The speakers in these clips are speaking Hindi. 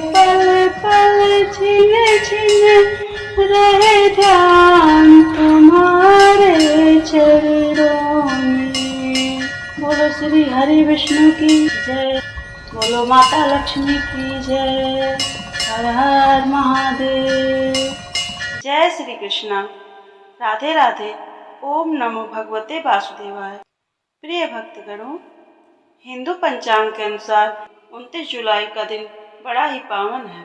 पल पल छिन छिन रहे ध्यान तुम्हारे चरणों में। बोलो श्री हरि विष्णु की जय, बोलो माता लक्ष्मी की जय। हर हर महादेव। जय श्री कृष्णा। राधे राधे। ओम नमो भगवते वासुदेवाय। प्रिय भक्तगणों, हिंदू पंचांग के अनुसार 29 जुलाई का दिन बड़ा ही पावन है।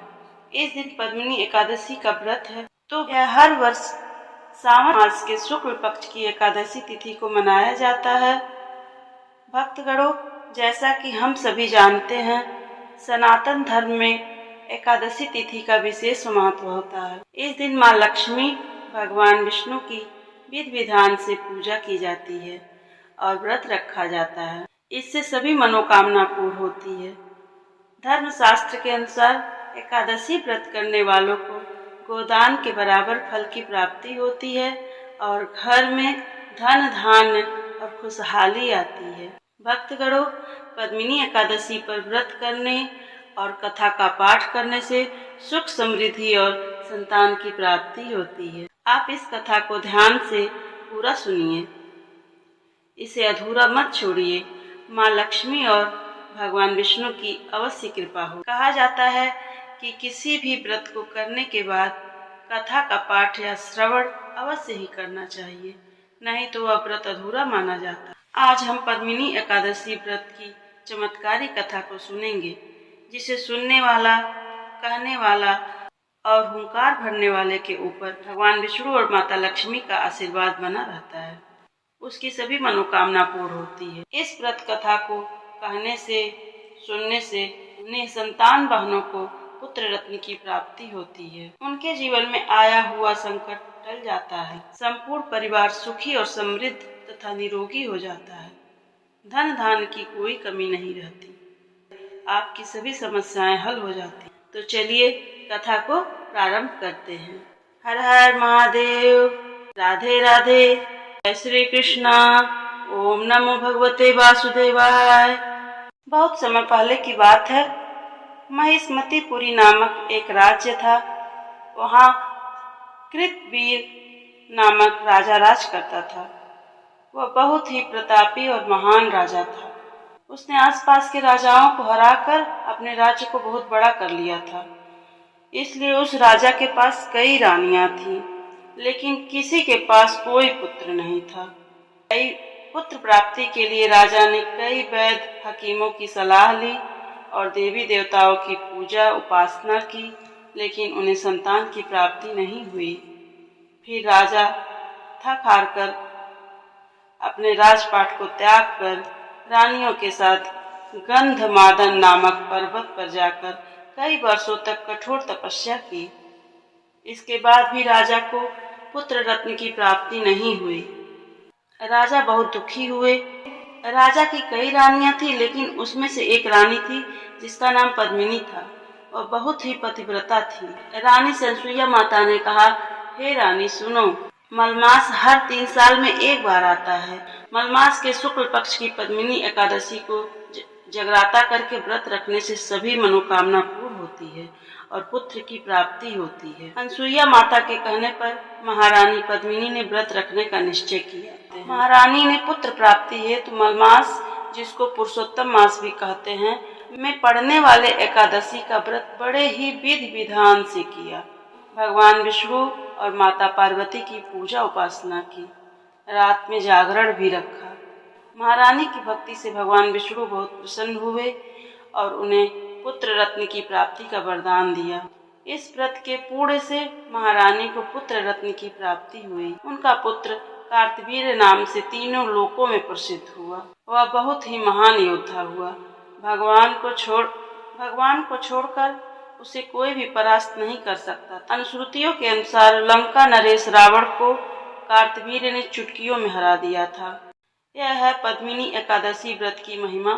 इस दिन पद्मिनी एकादशी का व्रत है, तो यह हर वर्ष सावन मास के शुक्ल पक्ष की एकादशी तिथि को मनाया जाता है। भक्तगणों, जैसा कि हम सभी जानते हैं, सनातन धर्म में एकादशी तिथि का विशेष महत्व होता है। इस दिन माँ लक्ष्मी, भगवान विष्णु की विधि विधान से पूजा की जाती है और व्रत रखा जाता है। इससे सभी मनोकामना पूर्ण होती है। धर्म शास्त्र के अनुसार एकादशी व्रत करने वालों को गोदान के बराबर फल की प्राप्ति होती है और घर में धन धान्य और खुशहाली आती है। भक्तगणों, पद्मिनी एकादशी पर व्रत करने और कथा का पाठ करने से सुख समृद्धि और संतान की प्राप्ति होती है। आप इस कथा को ध्यान से पूरा सुनिए, इसे अधूरा मत छोड़िए। माँ लक्ष्मी और भगवान विष्णु की अवश्य कृपा हो। कहा जाता है कि किसी भी व्रत को करने के बाद कथा का पाठ या श्रवण अवश्य ही करना चाहिए, नहीं तो वह व्रत अधूरा माना जाता है। आज हम पद्मिनी एकादशी व्रत की चमत्कारी कथा को सुनेंगे, जिसे सुनने वाला, कहने वाला और हुंकार भरने वाले के ऊपर भगवान विष्णु और माता लक्ष्मी का आशीर्वाद बना रहता है। उसकी सभी मनोकामना पूर्ण होती है। इस व्रत कथा को कहने से, सुनने से उन्हें संतान बहनों को पुत्र रत्न की प्राप्ति होती है। उनके जीवन में आया हुआ संकट टल जाता है। संपूर्ण परिवार सुखी और समृद्ध तथा निरोगी हो जाता है। धन धान्य की कोई कमी नहीं रहती। आपकी सभी समस्याएं हल हो जाती। तो चलिए कथा को प्रारंभ करते हैं। हर हर महादेव। राधे राधे। जय श्री कृष्णा। ओम नमो भगवते वासुदेवाय। बहुत समय पहले की बात है। महिष्मतिपुरी नामक एक राज्य था। वहाँ कृतवीर नामक राजा राज करता था। वह बहुत ही प्रतापी और महान राजा था। उसने आसपास के राजाओं को हराकर अपने राज्य को बहुत बड़ा कर लिया था। इसलिए उस राजा के पास कई रानियां थीं, लेकिन किसी के पास कोई पुत्र नहीं था। कई पुत्र प्राप्ति के लिए राजा ने कई वैद्य हकीमों की सलाह ली और देवी देवताओं की पूजा उपासना की, लेकिन उन्हें संतान की प्राप्ति नहीं हुई। फिर राजा थक हार कर अपने राजपाट को त्याग कर रानियों के साथ गंधमादन नामक पर्वत पर जाकर कई वर्षों तक कठोर तपस्या की। इसके बाद भी राजा को पुत्र रत्न की प्राप्ति नहीं हुई। राजा बहुत दुखी हुए। राजा की कई रानियां थी, लेकिन उसमें से एक रानी थी जिसका नाम पद्मिनी था। वह बहुत ही पतिव्रता थी। रानी सनसुईया माता ने कहा, हे रानी सुनो, मलमास हर 3 साल में एक बार आता है। मलमास के शुक्ल पक्ष की पद्मिनी एकादशी को जगराता करके व्रत रखने से सभी मनोकामना पूर्ण होती है और पुत्र की प्राप्ति होती है। अनसुईया माता के कहने पर महारानी पद्मिनी ने व्रत रखने का निश्चय किया। महारानी ने पुत्र प्राप्ति हेतु मलमास, जिसको पुरुषोत्तम मास भी कहते हैं, में पढ़ने वाले एकादशी का व्रत बड़े ही विधि विधान से किया। भगवान विष्णु और माता पार्वती की पूजा उपासना की। रात में जागरण भी रखा। महारानी की भक्ति से भगवान विष्णु बहुत प्रसन्न हुए और उन्हें पुत्र रत्न की प्राप्ति का वरदान दिया। इस व्रत के पूर्ण से महारानी को पुत्र रत्न की प्राप्ति हुई। उनका पुत्र कार्तवीर्य नाम से तीनों लोकों में प्रसिद्ध हुआ। वह बहुत ही महान योद्धा हुआ। भगवान को छोड़कर उसे कोई भी परास्त नहीं कर सकता। अनुश्रुतियों के अनुसार लंका नरेश रावण को कार्तवीर्य ने चुटकियों में हरा दिया था। यह है पद्मिनी एकादशी व्रत की महिमा।